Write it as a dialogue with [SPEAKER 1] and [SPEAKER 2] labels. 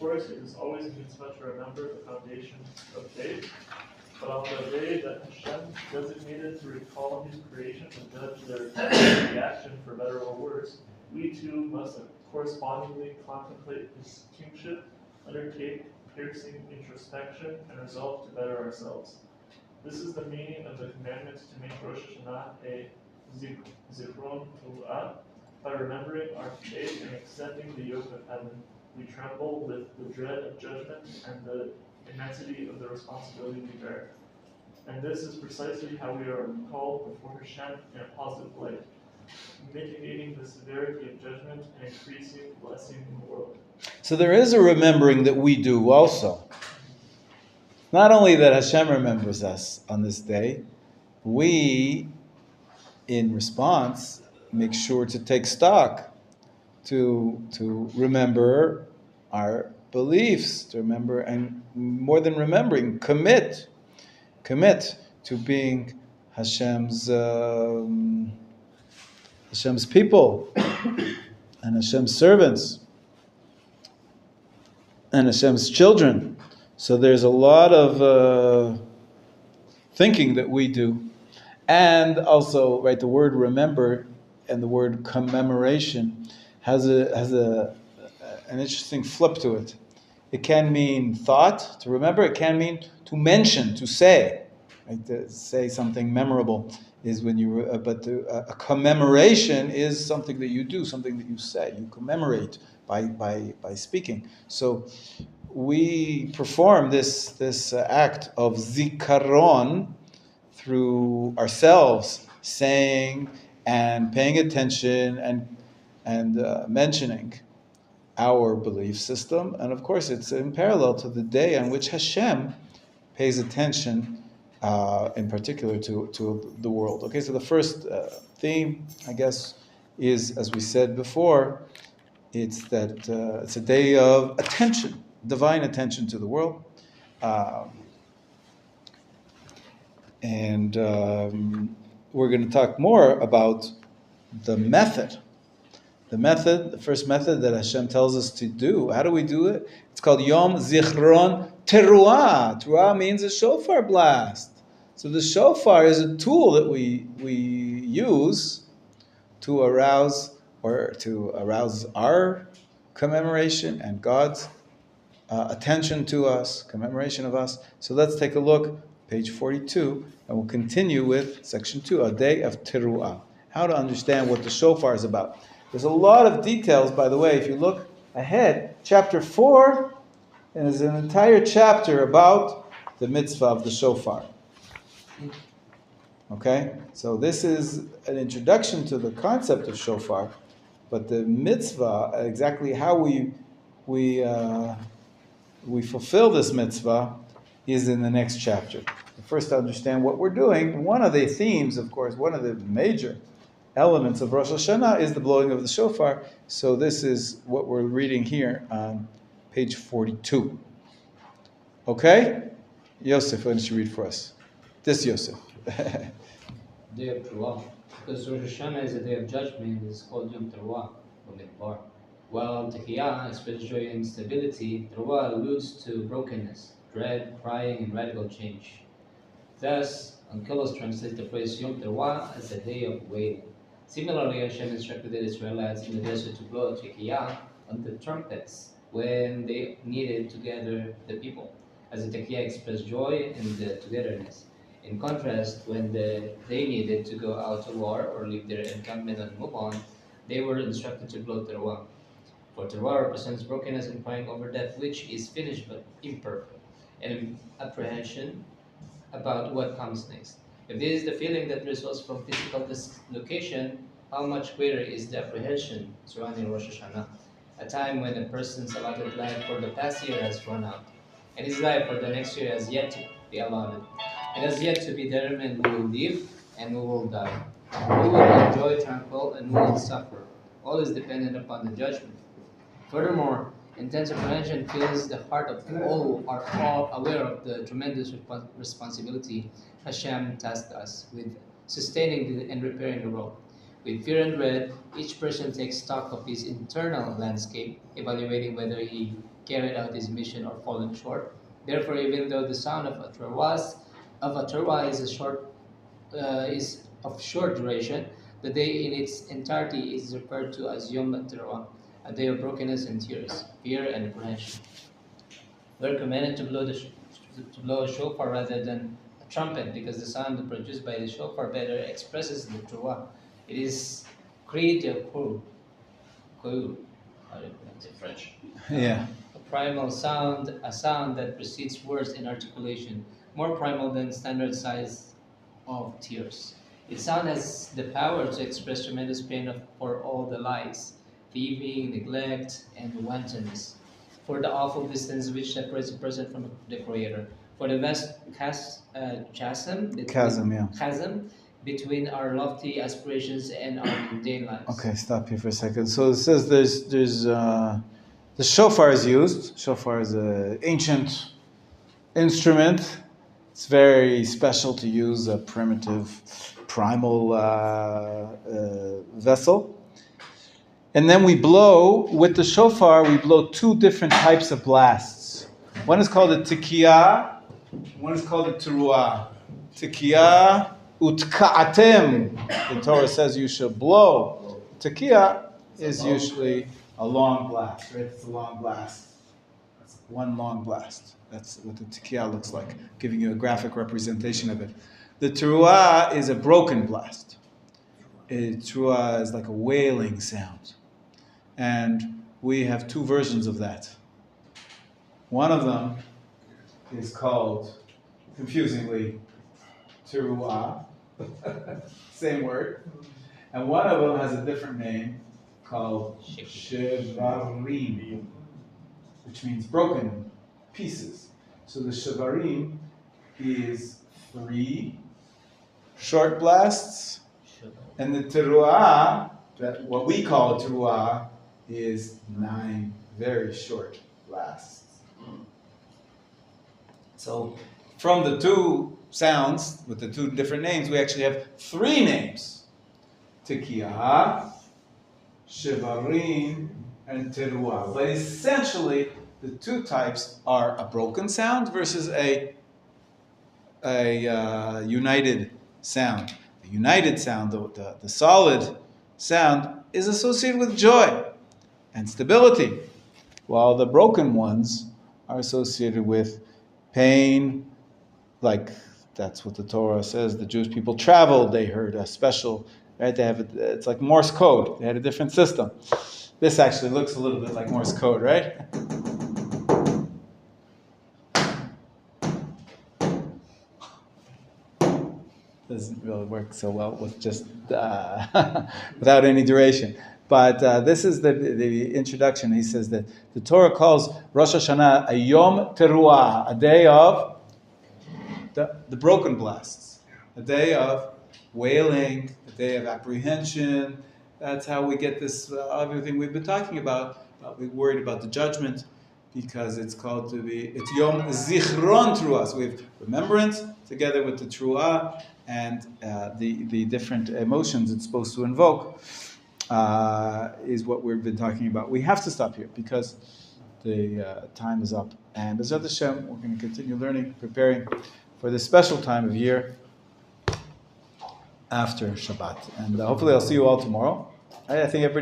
[SPEAKER 1] course, it is always a mitzvah to remember the foundations of faith, but on the day that Hashem designated to recall his creation and judge their reaction for better or worse, we too must correspondingly contemplate his kingship, undertake piercing introspection, and resolve to better ourselves. This is the meaning of the commandment to make Rosh Hashanah a zichron teruah. By remembering our faith and extending the yoke of heaven, we tremble with the dread of judgment and the immensity of the responsibility we bear. And this is precisely how we are called before Hashem in a positive light, mitigating the severity of judgment and increasing blessing in the world.
[SPEAKER 2] So there is a remembering that we do also. Not only that Hashem remembers us on this day, we, in response, make sure to take stock, to remember our beliefs, to remember, and more than remembering, commit to being Hashem's people and Hashem's servants and Hashem's children. So there's a lot of thinking that we do. And also, right, the word remember and the word commemoration has an interesting flip to it. It can mean thought, to remember. It can mean to mention, to say. Right? To say something memorable is when you, a commemoration is something that you do, something that you say. You commemorate by speaking. So we perform this act of zikaron through ourselves saying and paying attention and mentioning our belief system. And of course, it's in parallel to the day on which Hashem pays attention, in particular to the world. Okay, so the first theme, I guess, is, as we said before, it's that it's a day of attention, divine attention to the world. And we're going to talk more about the method. The first method that Hashem tells us to do. How do we do it? It's called Yom Zichron Teruah. Teruah means a shofar blast. So the shofar is a tool that we use to arouse our commemoration and God's attention to us, commemoration of us. So let's take a look, page 42, and we'll continue with section 2, a day of Teruah. How to understand what the shofar is about. There's a lot of details, by the way. If you look ahead, chapter 4 is an entire chapter about the mitzvah of the shofar. Okay? So this is an introduction to the concept of shofar, but the mitzvah, exactly how we fulfill this mitzvah, is in the next chapter. First, to understand what we're doing, one of the themes, of course, one of the major elements of Rosh Hashanah is the blowing of the shofar. So this is what we're reading here on page 42. Okay? Yosef, why don't you read for us? This Yosef.
[SPEAKER 3] Day of Teruah. Because Rosh Hashanah is a day of judgment, it is called Yom Teruah, or Midbar. While Tehiyah expresses joy and stability, Teruah alludes to brokenness, dread, crying, and radical change. Thus, Onkelos translates the phrase Yom Teruah as a day of wailing. Similarly, Hashem instructed the Israelites in the desert to blow Tehiyah on the trumpets when they needed to gather the people, as the Tehiyah expressed joy and the togetherness. In contrast, when they needed to go out to war or leave their encampment and move on, they were instructed to blow Teruah. For Teruah represents brokenness and crying over death, which is finished but imperfect, and apprehension about what comes next. If this is the feeling that results from physical dislocation, how much greater is the apprehension surrounding Rosh Hashanah, a time when a person's allotted life for the past year has run out, and his life for the next year has yet to be allotted. It has yet to be determined who will live and who will die, who will enjoy tranquil and who will suffer. All is dependent upon the judgment. Furthermore, intense apprehension fills the heart of all who are all aware of the tremendous responsibility Hashem tasked us with sustaining and repairing the world. With fear and dread, each person takes stock of his internal landscape, evaluating whether he carried out his mission or fallen short. Therefore, even though the sound of a Teruah is of short duration, the day in its entirety is referred to as Yom Teruah, a day of brokenness and tears, fear and apprehension. We are commanded to blow a shofar rather than a trumpet, because the sound produced by the shofar better expresses the Teruah. It is cri de cour, how do you pronounce it?
[SPEAKER 4] French.
[SPEAKER 2] Yeah.
[SPEAKER 3] A primal sound, a sound that precedes words in articulation, more primal than standard size of tears. Its sound has the power to express tremendous pain for all the lies, thieving, neglect, and wantonness, for the awful distance which separates a person from the Creator, for the vast chasm between our lofty aspirations and our mundane lives.
[SPEAKER 2] Okay, stop here for a second. So it says there's the shofar is used. Shofar is an ancient instrument. It's very special to use, a primitive, primal vessel. And then we blow, with the shofar, we blow two different types of blasts. One is called a tikiyah, one is called a teruah. Tikiyah, utka'atem. The Torah says you should blow. Tikiyah is usually a long blast, right? It's a long blast. That's one long blast. That's what the tikiyah looks like, giving you a graphic representation of it. The teruah is a broken blast. A teruah is like a wailing sound. And we have two versions of that. One of them is called, confusingly, teruah, same word. And one of them has a different name called shevarim, which means broken pieces. So the shevarim is 3 short blasts, and the teruah, that what we call a teruah, is 9 very short blasts. So from the two sounds, with the two different names, we actually have 3 names. Tikiyah, Shevarim, and Teruah. But essentially, the two types are a broken sound versus a united sound. The united sound, the solid sound, is associated with joy and stability, while the broken ones are associated with pain. Like, that's what the Torah says. The Jewish people traveled, they heard a special, right? It's like Morse code. They had a different system. This actually looks a little bit like Morse code, right? Doesn't really work so well with just without any duration. But this is the introduction. He says that the Torah calls Rosh Hashanah a Yom Teruah, a day of the broken blasts, a day of wailing, a day of apprehension. That's how we get this everything we've been talking about. We're worried about the judgment because it's called to be, it's Yom Zichron Teruah. So we have remembrance together with the Teruah and the different emotions it's supposed to invoke. Is what we've been talking about. We have to stop here because the time is up. And B'ezrat Hashem, we're going to continue learning, preparing for this special time of year after Shabbat. And hopefully I'll see you all tomorrow. I think everybody